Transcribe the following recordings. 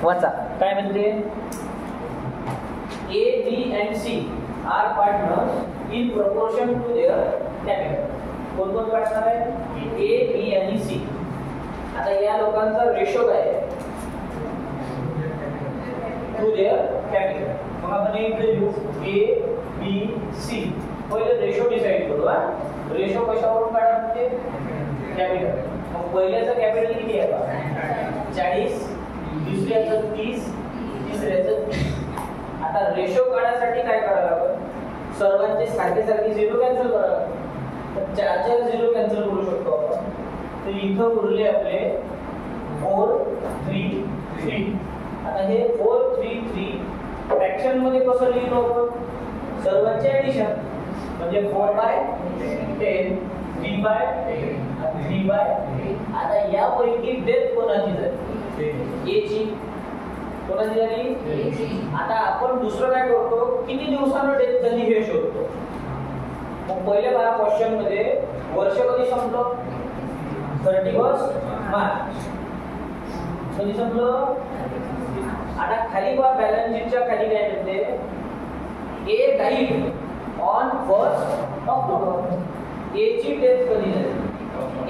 वाचा काय म्हणते, A, B and C are partners in proportion to their capital. कोण कोण पार्टनर आहे? A, B आणि C. आता या लोकांचा रेशो काय आहे? To their capital. मग आपण इथे लिहू A, B, C. पहिले रेशो डिसाइड करू. रेशो कशावरून काढा म्हणजे कॅपिटल. मग पहिल्याचं कॅपिटल किती आहे बघा, 40, दुसऱ्याचं 30, तिसऱ्याचं 30. आता रेशो काढण्यासाठी काय करावं लागेल, सर्वांचे सारखे सारखे झिरो कॅन्सल करावं. तर 4 झिरो कॅन्सल करू शकतो आपण. तर इथं उरले आपले 4, 3, 3. आता हे 4, 3, 3 फ्रॅक्शन मध्ये कसं लिहितो आपण, सर्वांचे ऍडिशन म्हणजे 4/10, 3/10, 3/10. आता यापैकी डेथ कोणाची झाली? A ची. कोणाची झाली? आता आपण दुसरं काय करतो, किती दिवसानं डेथ झाली हे शोधतो. मग पहिल्या क्वेश्चन मध्ये वर्ष कधी संपलं? 31 मार्च. कधी संपलं? आता खाली बघा बॅलन्स शीटच्या खाली काय म्हणते, A died on 1 October. A ची डेथ कधी झाली?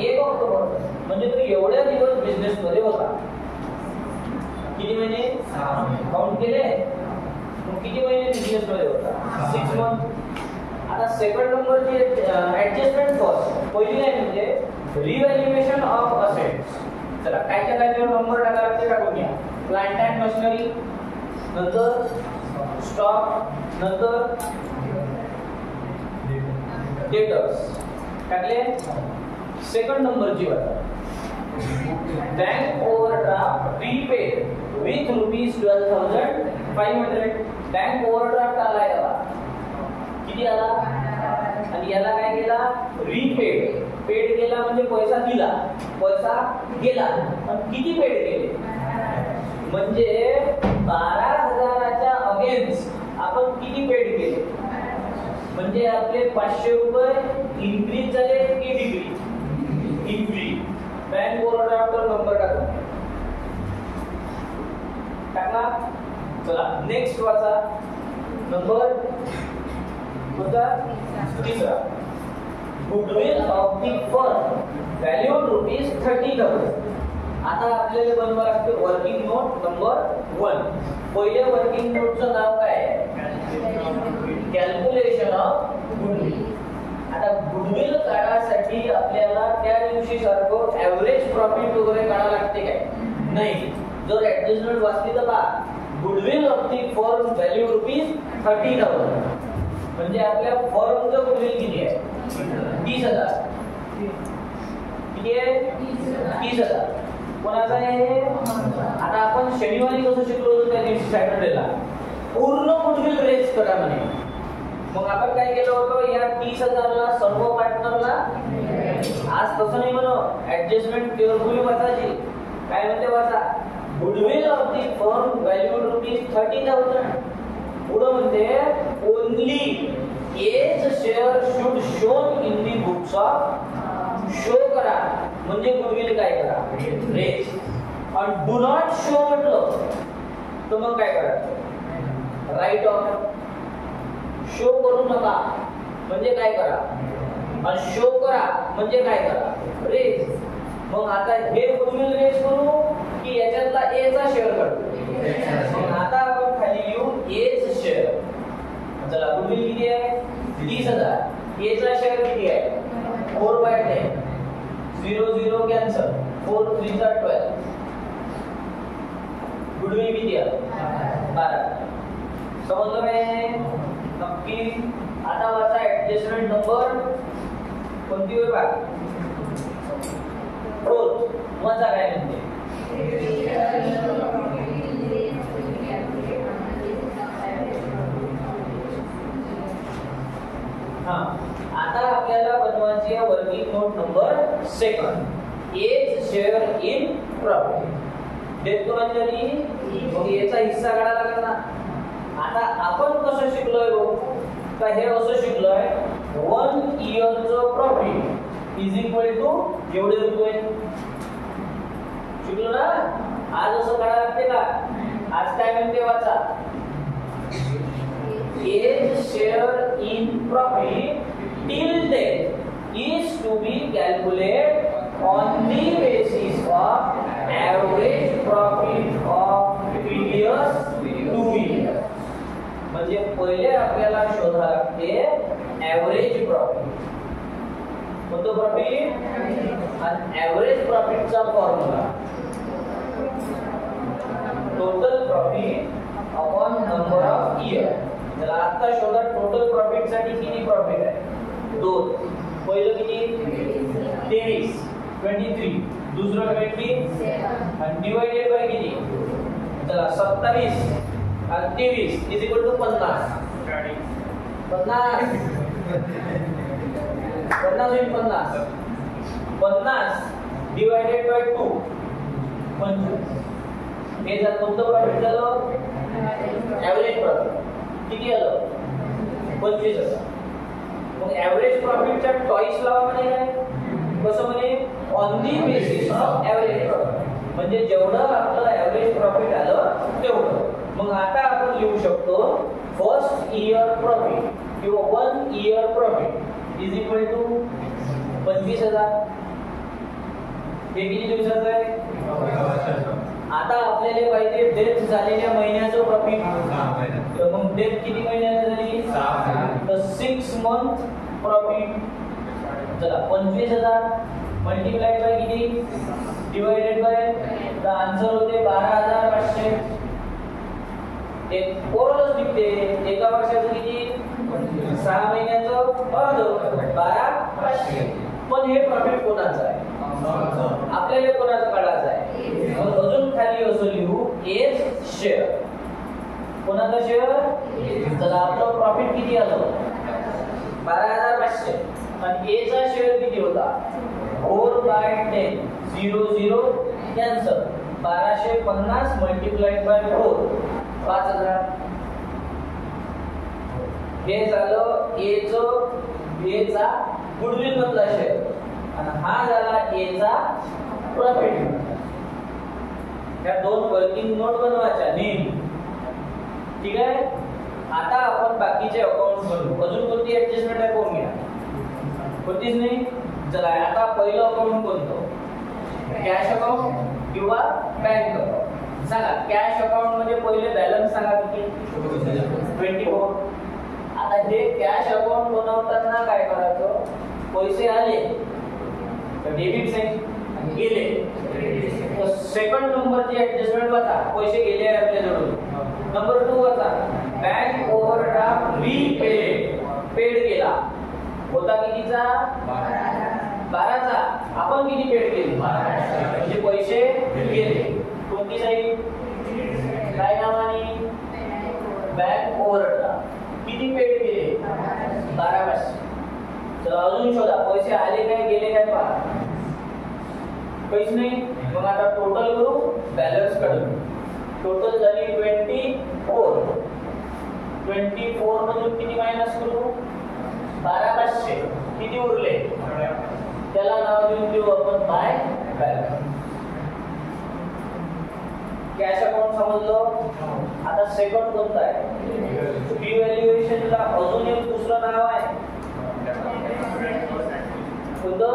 1 ऑक्टोबर. म्हणजे तो एवढ्या दिवस बिझनेस मध्ये होता. किती महिने काउंट केले? मग किती महिने बिझनेस मध्ये होता? 6 मंथ. आता सेकंड नंबरची ऍडजस्टमेंट कॉस्ट पहिली आहे म्हणजे रिव्हॅल्युएशन ऑफ असेट्स. चला कायच्या कायच्यावर नंबर टाकायला ते टाकून घ्या. प्लांट अँड मशिनरी, नंतर स्टॉक, नंतर डेटर्स टाकले. सेकंड नंबरची वाटा bank overdraft prepaid with ₹12,500. Bank overdraft आलाय याला, किती आला? आणि याला काय केला? रीपेड. पेड केला म्हणजे पैसा दिला, पैसा गेला. पण किती पेड केले? म्हणजे 12,000च्या अगेन्स्ट आपण किती पेड केले? म्हणजे आपले 500 रुपये इन्क्रीज झाले की डिक्रीज? इन्क्रीज. बँक ओव्हरड्राफ्टवर नंबर टाकला. चला नेक्स्ट वाचा. नंबर कोणता? तिसरा. Goodwill of the firm valued ₹30,000. आता आपल्याला बनवावं लागतं वर्किंग नोट नंबर 1. पहिल्या वर्किंग नोटचं नाव काय आहे? Calculation of goodwill. आता गुडविल काढण्यासाठी आपल्याला त्या दिवशी सारखं ऍव्हरेज प्रॉफिट वगैरे काढावं लागते काय? नाही. जर ऍडजस्टमेंट वाचली तर पहा, goodwill of the firm value ₹30,000. म्हणजे आपल्या फर्मचं गुडविल किती आहे? 30,000. किती आहे? 30,000. कोणाचा आहे? आता आपण शनिवारी कसं शिकलो होतो त्या दिवशी सॅटर्डेला, पूर्ण गुडविल रेज करा म्हणे. मग आपण काय केलं होतं, या 30,000ला सर्व पार्टनरला, आज तसं नाही म्हणून ऍडजस्टमेंट केअरफुली वाचायची. काय म्हणते वाचा, goodwill of the firm valued ₹30,000. पुढे म्हणते only as share should shown in the books of. Show करा म्हणजे गुडविल काय करा? रेज. आणि डू नॉट शो म्हटलं तर मग काय करायचं? Right of. शो करू नका म्हणजे काय करा? आणि शो करा म्हणजे काय करा? रेज. मग आता हे गुडविल रेज करू की याच्यातला ए चा शेअर काढू? मग आता आपण खाली लिहू एज शेअर. चला गुडविल किती आहे? 30,000. ए चा शेअर किती आहे? 4/10. 0 0 कॅन्सल. 4 3 12. गुडविल किती आहे? 12. समजलं काय? नक्की. आता वाचा ऍडजस्टमेंट नंबर कोणती वेळ बघा. फोर्थ. वाचा काय म्हणते? हा. आता आपल्याला बनवायची आहे working note number 2. As share in profit. Death कोणाची झाली? मग याचा हिस्सा काढायला लागला ना. आता आपण कसं शिकलोय बघू का? हे असं शिकलोय 1 इयरचं प्रॉफिट इज इक्वल टू एवढे रुपये. शिकलो ना. आज असं करायला लागते का? आज काय म्हणते वाचा, as share in profit till date is to be calculate on the basis of average profit of previous 2 years. म्हणजे पहिले आपल्याला शोधायला लागते ॲव्हरेज प्रॉफिट. कोणतं प्रॉफिट? आणि ॲव्हरेज प्रॉफिटचा formula total profit upon number of year. तर आता शोधा टोटल प्रॉफिट साठी किती प्रॉफिट आहे? 2. पहिलं किती? 23. दुसरं 20 आणि डिवाइडेड बाय किती? चला 27 आणि 23 is equal to 50. 50 divided by 2 25. हे जर कोणतं प्रॉफिट झालं? Average profit. किती आलं? 25,000. मग ॲव्हरेज प्रॉफिटच्या चॉईस लावा म्हणजे काय? कसं म्हणे? On the basis of average profit. म्हणजे जेवढं आपलं ॲव्हरेज प्रॉफिट आलं तेवढं. मग आता आपण लिहू शकतो फर्स्ट इयर प्रॉफिट किंवा 1 year profit is equal to 25,000. हे किती दिवसाचं आहे? आता आपल्याला पाहिजे डेथ झालेल्या महिन्याचं प्रॉफिट. तर मग डेथ किती महिन्याची झाली? 6. तर 6 मंथ प्रॉफिट. चला 25,000 मल्टिप्लाइड बाय किती? Divided by. तर आन्सर होते 12,500. एक पोरच निघते. एका वर्षाचं किती? 6 महिन्याचं अर्ध 12,500. पण हे प्रॉफिट कोणाचं आहे? आपल्याला कोणाचं काढायचं आहे? मग अजून खाली असं लिहू एज शेअर. कोणाचा शेअर? तर आपलं प्रॉफिट किती आलं? 12,500. आणि ए चा शेअर किती होता? 4/10. 0 कॅन्सल. 1250 multiplied by 4 5,000. हे झालं ए चा गुडविल मधला शेअर आणि हा झाला ए चा प्रॉफिट. या 2 वर्किंग नोट बनवायच्या नेहमी. ठीक आहे. आता आपण बाकीचे अकाउंट बनवू. अजून कोणती ऍडजस्टमेंट आहे? कोण घ्या? कोणतीच नाही. चला आता पहिलं अकाउंट कोणतं? कॅश अकाउंट किंवा बँक अकाउंट. सांगा कॅश अकाउंट मध्ये पहिले बॅलन्स सांगा किती? 24. आता हे कॅश अकाउंट बनवताना काय करायचं? पैसे आले तर डेबिट साईड, गेले तर सेकंड नंबरची ऍडजस्टमेंट बघा. पैसे गेले आहे आपल्याजवळ. नंबर 2 होता बँक ओव्हरड्राफ्ट रीपेड. पेड केला होता कितीचा? 12चा. आपण किती पेड केली? 12. म्हणजे पैसे गेले. कोणती साईड? काय नावाने? Bank overdraft. किती पेड केले? 12,500. तर अजून शोधा पैसे आले काय गेले काय पहा. काहीच नाही. मग आता टोटल करू, बॅलन्स काढू. टोटल झाली 24. 24 मधून किती मायनस करू? 12,500. किती उरले? त्याला नाव देऊ आपण बाय बॅलन्स. कॅश अकाउंट समजलं. आता सेकंड कोणता आहे? डिव्हॅल्युएशनला अजून एक दुसरं नाव आहे. कोणतं?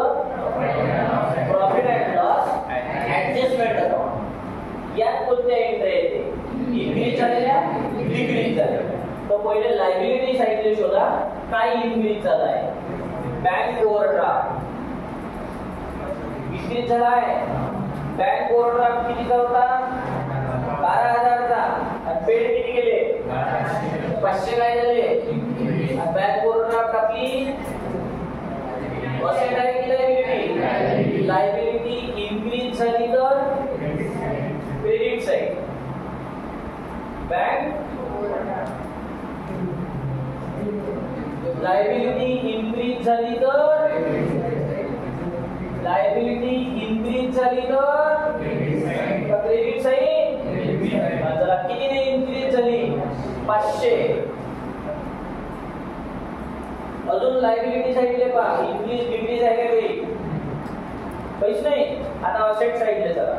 Profit and loss adjustment account. यात कोणत्या एंट्री येते? इन्क्रीज झालेल्या, डिक्रीज झालेल्या. तर पहिले लायबिलिटी साईडला शोधा काय इन्क्रीज झाला आहे. बँक ओव्हरड्राफ्ट इन्क्रीज झाला आहे. बँक ओव्हरड्राफ्ट कितीचा होता? 12,000चा. आणि पेड किती गेले? 500 काय झाले? बँक ओव्हरड्राफ्ट आपली असेट आहे की लायबिलिटी? लायबिलिटी इन्क्रीज झाली तर credit side. Bank liability increase झाली तर क्रेडिट साईड. जरा किती ने इन्क्रीज झाली? 500. अजून लायबिलिटी साईडले पहा. इन्क्रीज डिक्रीज आहे का काही? काहीच नाही. आता असेट साईडले चला.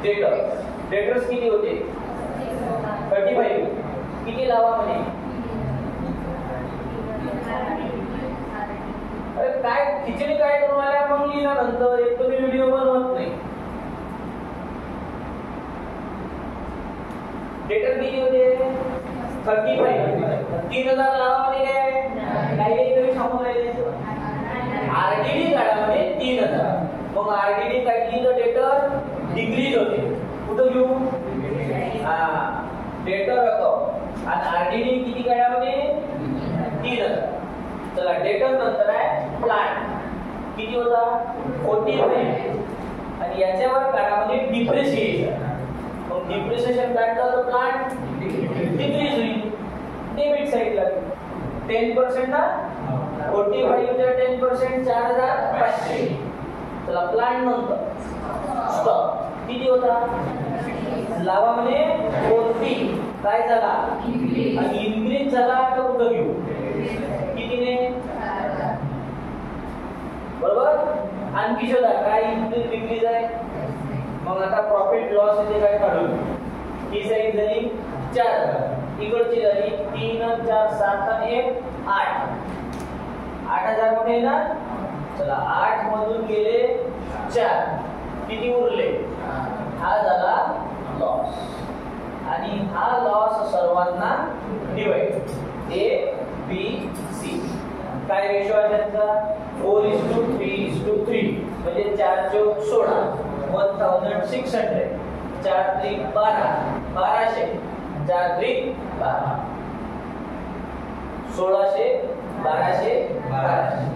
डेटर्स किती होते 35 किती लावा म्हणे अरे काय खिचडी काय करून आल्या मग लिहिला नंतर एक तुम्ही व्हिडिओ बनवत नाही डेटर किती होते 35 3000 लावा म्हणे काय काही तुम्ही सांगून राहिले आरडीडी काढामध्ये 3000 मग आरडीडी काढली तर डेटर डिक्रीज होते कुठं घेऊ डेटर अकाउंट आणि आरडीडी किती काढामध्ये 3000 चला डेटर नंतर आहे प्लांट किती होता 45 आणि याच्यावर काढामध्ये डिप्रिसिएशन मग डिप्रिसिएशन काढलं तर प्लांट डिक्रीज होईल डेबिट साइडला 10% ना 45 च्या 10% 4500 चला प्लांट नंतर स्टॉक किती होता लावा म्हणे 40 काय झाला आणि इन्क्रीज झाला तर कुठं घेऊ कितीने बरोबर आणखी शोधा काय इन्क्रीज डिक्रीज आहे मग आता प्रॉफिट लॉस इथे काय काढू ही साईड झाली 4000 इकडची झाली 3 4 7 आणि 1 8 8000 मध्ये ना चला 8 मधून गेले 4 किती उरले हा झाला लॉस आणि हा लॉस सर्वांना डिवाइड ए बी सी काय रेशो आहे त्यांचा 4:3:3 म्हणजे 4 चौक 16 1600 4 त्रिक 12 1200 4 त्रिक 12 1600 1200 1200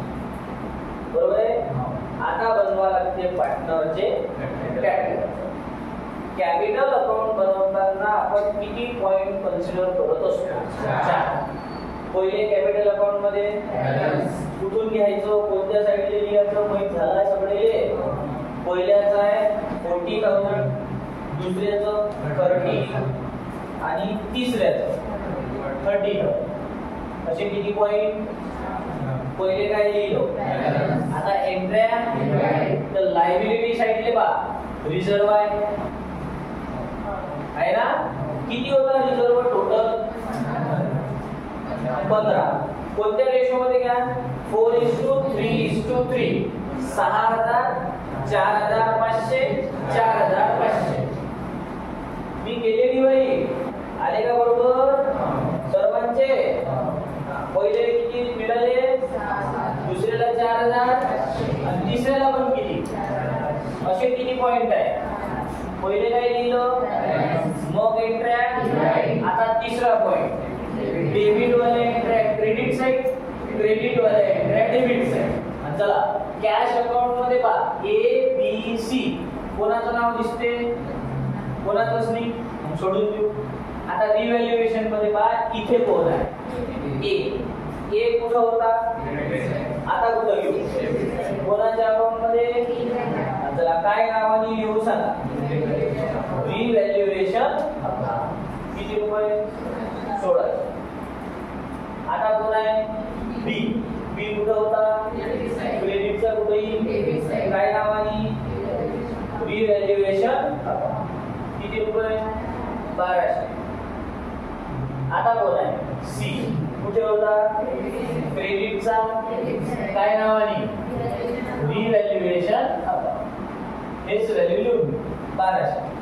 बरोबर आहे आता बनवा लागते पार्टनरचे कॅपिटल अकाउंट बनवताना आपण किती पॉइंट कन्सिडर करत असतो 4 पहिले कॅपिटल अकाउंट मध्ये कुठून घ्यायचं कोणत्या साईडला लिहायचं माहित झालं सगळे पहिल्याचं आहे 40,000 दुसऱ्याचं 30 आणि तिसऱ्याचं 30,000 असे किती पॉइंट पहिले काय लिहिलं आता एंट्र्या तर लायबिलिटी साइडले बा रिझर्व आहे ना किती होता रिझर्व टोटल 15 कोणत्या रेशो मध्ये घ्या 4:3:3 6000 4500 4500 मी केलेली वही आले का बरोबर सर्वांचे पहिले किती मिळाले दुसऱ्याला 4000 आणि तिसऱ्याला पण किती असे किती पॉइंट आहे पहिले काय लिहिलं मग एंट्र्या आता तिसरा पॉइंट डेबिट वाले एंट्र्या क्रेडिट साइड क्रेडिट वाले एंट्र्या डेबिट साइड चला कॅश अकाउंट मध्ये पहा ए बी सी कोणाचं नाव दिसते कोणाचंच नाही सोडून देऊ आता रिव्हॅल्युएशन मध्ये पहा इथे कोण आहे ए कुठं होता आता कुठं घेऊ कोणाच्या अकाउंट मध्ये चला काय नावाने लिहू सांगा रिव्हॅल्युएशन किती रुपये 16 आता कोण आहे बी बी कुठं होता क्रेडिटचा कुठेही काय नावाने रिव्हॅल्युएशन किती रुपये 1200 आता कोण आहे सी कुठे होता क्रेडिटचा काय नावाने रिव्हॅल्युएशन हेच व्हॅल्यू लिहून 1200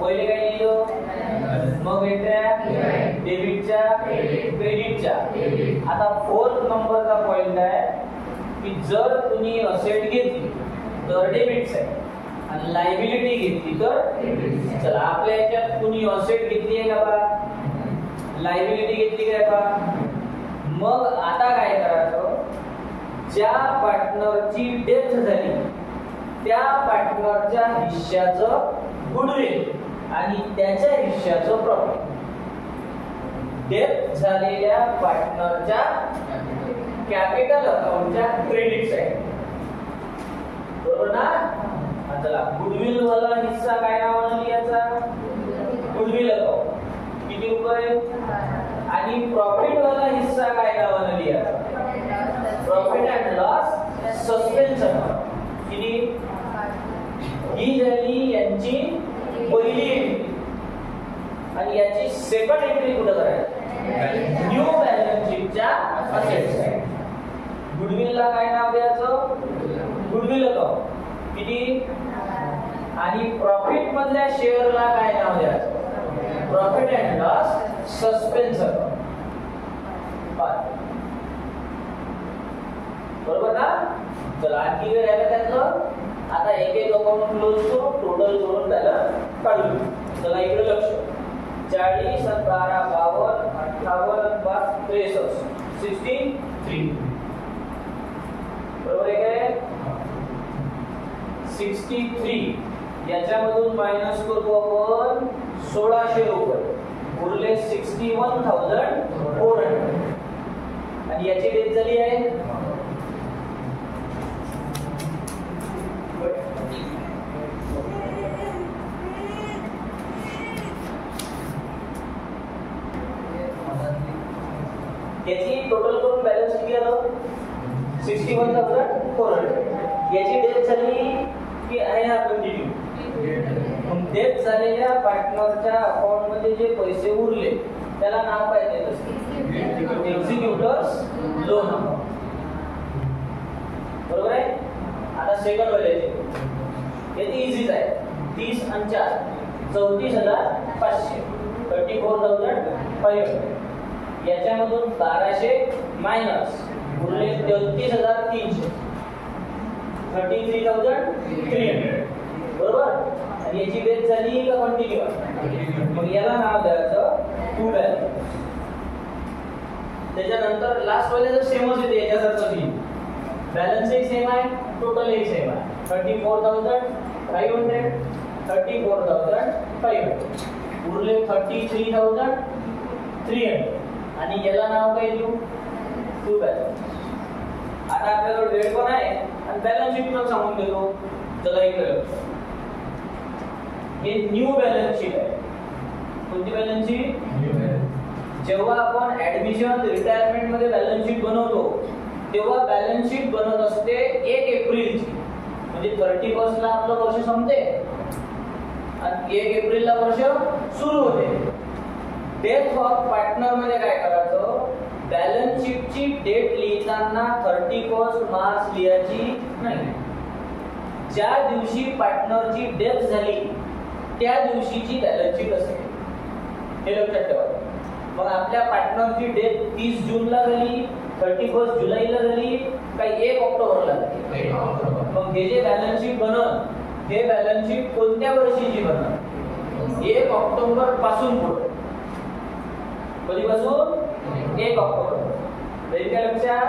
पहिले काय लिहिलं मग एंट्र्या डेबिटच्या क्रेडिटच्या आता 4th नंबरचा पॉइंट आहे की जर तुम्ही असेट घेतली तर डेबिट आहे आणि लायबिलिटी घेतली तर चला आपल्या याच्यात कुणी असेट घेतली आहे का बा लायबिलिटी घेतली काय बा मग आता काय करायचं ज्या पार्टनरची डेथ झाली त्या पार्टनरच्या हिश्श्याचं गुडविल आणि त्याच्या हिश्श्याचं प्रॉफिट डेथ झालेल्या पार्टनरच्या कॅपिटल अकाउंटच्या क्रेडिट साइड बरोबर ना चला गुडविल वाला हिस्सा काय नावाने लिहायचा गुडविल अकाउंट किती रुपये आणि प्रॉफिट वाला हिस्सा काय नावाने लिहायचा profit and loss suspense account किती ही झाली यांची पहिली एंट्री आणि याची सेकंड एंट्री कुठे करायची न्यू बॅलन्स शीटच्या असेट्स. गुडविलला काय नाव द्यायचं गुडविल अकाउंट किती आणि प्रॉफिट मधल्या शेअरला काय नाव द्यायचं profit and loss suspense account. बरोबर ना. चला आणखी काय राहिलं त्यातलं आता एक एक अकाउंट क्लोज करू टोटल करून त्याला काढू. चला इकडे लक्ष 40 आणि 12 52 58 आणि 5 63 63 बरोबर आहे काय 63 याच्यामधून मायनस करू आपण 1600 रुपये उरले 61,400 आणि याची डेट झाली आहे याची टोटल करून बॅलन्स किती आलं 61,400. याची डेट झाली की आहे हा कंटिन्यू. मग डेट झालेल्या पार्टनरच्या अकाउंट मध्ये जे पैसे उरले त्याला नाव पाहिजे एक्झिक्युटर्स लोन अकाउंट. बरोबर आहे. आता सेकंड व्हॅल्यूची याची इझीच आहे 30 आणि 4 34,500 34,500. याच्यामधून 1200 मायनस उरले 33,300 33,300 बरोबर. आणि याची डेट झाली का कंटिन्यू मग याला नाव द्यायचं टू बॅलन्स. त्याच्यानंतर लास्ट वाले जर सेमच येते याच्यासारखं बॅलन्स एक सेम आहे टोटल एक सेम आहे 34,500 34,500 उरले 33,300 आणि याला नाव काय देऊ टू बॅलन्स. आता आपल्याला डेट पण आहे आणि बॅलन्स शीट पण सांगून देतो. चला इकडे हे न्यू बॅलन्स शीट आहे. कोणती बॅलन्स शीट जेव्हा आपण ऍडमिशन रिटायरमेंट मध्ये बॅलन्स शीट बनवतो तेव्हा बॅलन्स शीट बनत असते 1 एप्रिलची म्हणजे 31 ला आपलं वर्ष संपते आणि 1 एप्रिल ला वर्ष सुरू होते. डेट ऑफ पार्टनर मध्ये काय करायचं बॅलन्स शीटची डेट लिहिताना 31 मार्च लिहायची नाही. ज्या दिवशी पार्टनरची डेथ झाली त्या दिवशीची बॅलन्स शीट असते हे लक्षात ठेवा. मग आपल्या पार्टनरची डेथ 30 जूनला झाली 31 जुलैला झाली काही 1 ऑक्टोबरला झाली. मग हे जे बॅलन्स शीट बनत हे बॅलन्स शीट कोणत्या वर्षीची बनत 1 ऑक्टोबर पासून पुढे. कधीपासून 1 ऑक्टोबर. काय लक्षात.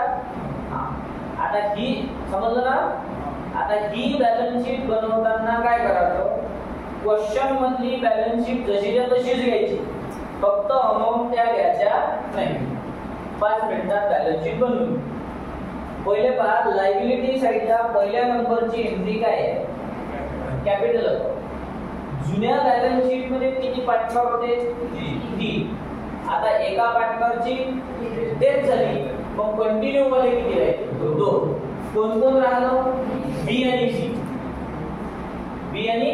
आता ही समजलं ना. आता ही बॅलन्स शीट बनवताना काय करायचं क्वेश्चन मधली बॅलन्स शीट जशीच्या तशीच घ्यायची फक्त अमाऊंट त्या घ्यायच्या नाही. 5 मिनिटात बॅलन्स शीट बनवून पहिले पहा लायबिलिटी साइडला पहिल्या नंबरची एंट्री काय आहे कॅपिटल अकाउंट. जुन्या बॅलन्स शीट मध्ये किती पार्टनर होते 3. आता एका पार्टनरची डेथ झाली मग कंटिन्यू मध्ये किती राहिले 2. कोण कोण राहिलं बी आणि सी. बी आणि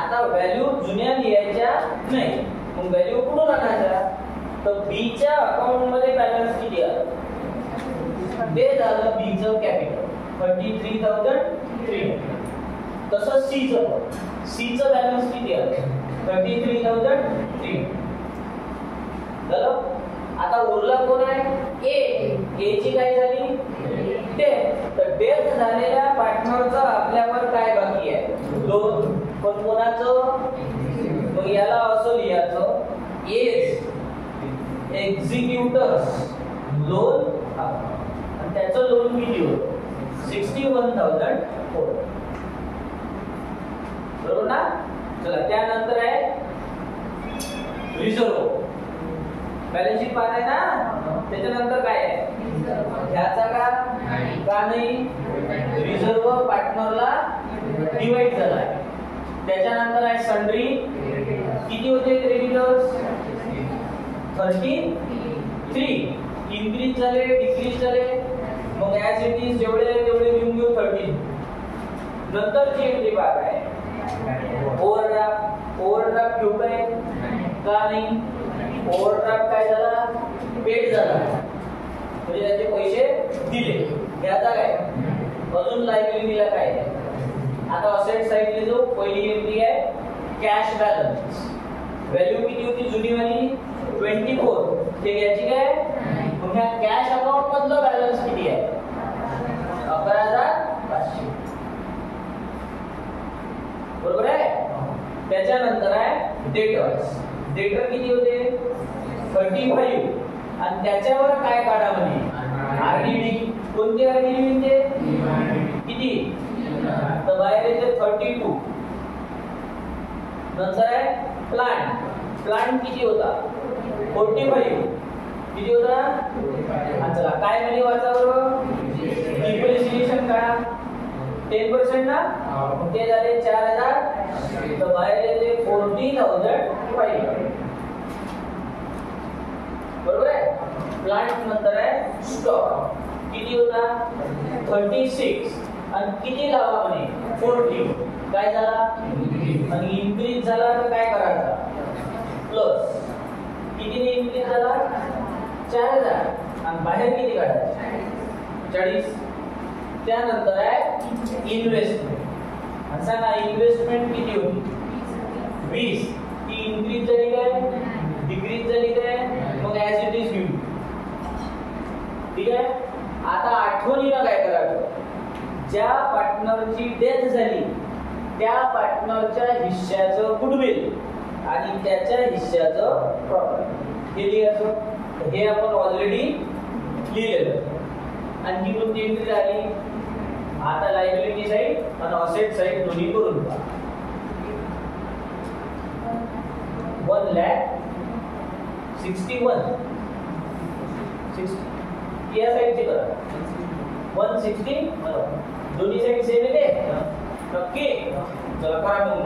आता व्हॅल्यू जुन्या लिहायच्या नाही मग व्हॅल्यू कुठून आणायच्या तर बी च्या अकाउंट मध्ये बॅलन्स किती आलं ते झालं बी चं कॅपिटल 33,300. तसं सी चं बॅलन्स किती आलं 33,300 झालं. आता उरला कोण आहे ए ची काय झाली डेथ. तर डेथ झालेल्या पार्टनरचं आपल्यावर काय बाकी आहे लोन. पण कोणाचं मग याला असं लिहायचं एज एक्झिक्युटर्स लोन आणि त्याचं लोन किती होतं 61,400 बरोबर ना. चला त्यानंतर आहे रिझर्व बॅलन्स शीट पाहताय ना. त्याच्यानंतर काय आहे ह्याचा का नाही रिझर्व पार्टनरला डिवाइड झाला आहे. त्याच्यानंतर आहे सन्ड्री किती होते क्रेडिटर्स 33. इन्क्रीज झाले डिक्रीज झाले मग ऍज इट इज जेवढे तेवढे लिहून घेऊ 13. नंतरची एंट्री पहा काय ओव्हरड्राफ्ट घेऊ काय का नाही ओव्हरड्राफ्ट काय झाला पेड झाला म्हणजे त्याचे पैसे दिले घ्यायचा काय अजून लायबिलिटीला काय आता असेट साइडने जो पहिली एंट्री आहे कॅश बॅलन्स व्हॅल्यू किती होती जुनीवाली 24 ते घ्यायची काय मग ह्या कॅश अकाउंट मधलं बॅलन्स किती आहे 11,500 बरोबर आहे त्याच्यानंतर आहे डेटर किती होते 35 आणि त्याच्यावर काय काढा म्हणे आरडीडी कोणती आरडीडी म्हणजे किती तर बाहेर येते 32 नंतर आहे प्लांट किती होता 45 किती होता चला काय म्हणजे वाचा बरोबर डिप्रिसिएशन काढा 10% ना ते झाले 4,000 तर बाहेर येते 40,500 बरोबर आहे प्लांट नंतर आहे स्टॉक किती होता 36 आणि किती लावा म्हणे 40 काय झाला आणि इन्क्रीज झाला तर काय करायचा प्लस कितीने इन्क्रीज झाला 4,000 आणि बाहेर किती काढायचे 40 त्यानंतर आहे इन्व्हेस्टमेंट आणि सांगा इन्व्हेस्टमेंट किती होती 20 ती इन्क्रीज झाली काय डिक्रीज झाली काय मग ऍज इट इज घेऊ ठीक आहे आता आठवणीनं काय करायचं ज्या पार्टनरची डेथ झाली त्या पार्टनरच्या हिश्श्याचं गुडविल आणि त्याच्या हिश्श्याचं प्रॉफिट हे लिहायचं हे आपण ऑलरेडी लिहिलेलं आणखी कोणती एंट्री झाली आता लायबिलिटी साइड आणि असेट साइड दोन्ही करून पहा 1,61,000 या साइडची करा 160 बरोबर दोन्ही साइड सेम येते नक्की चला करा मग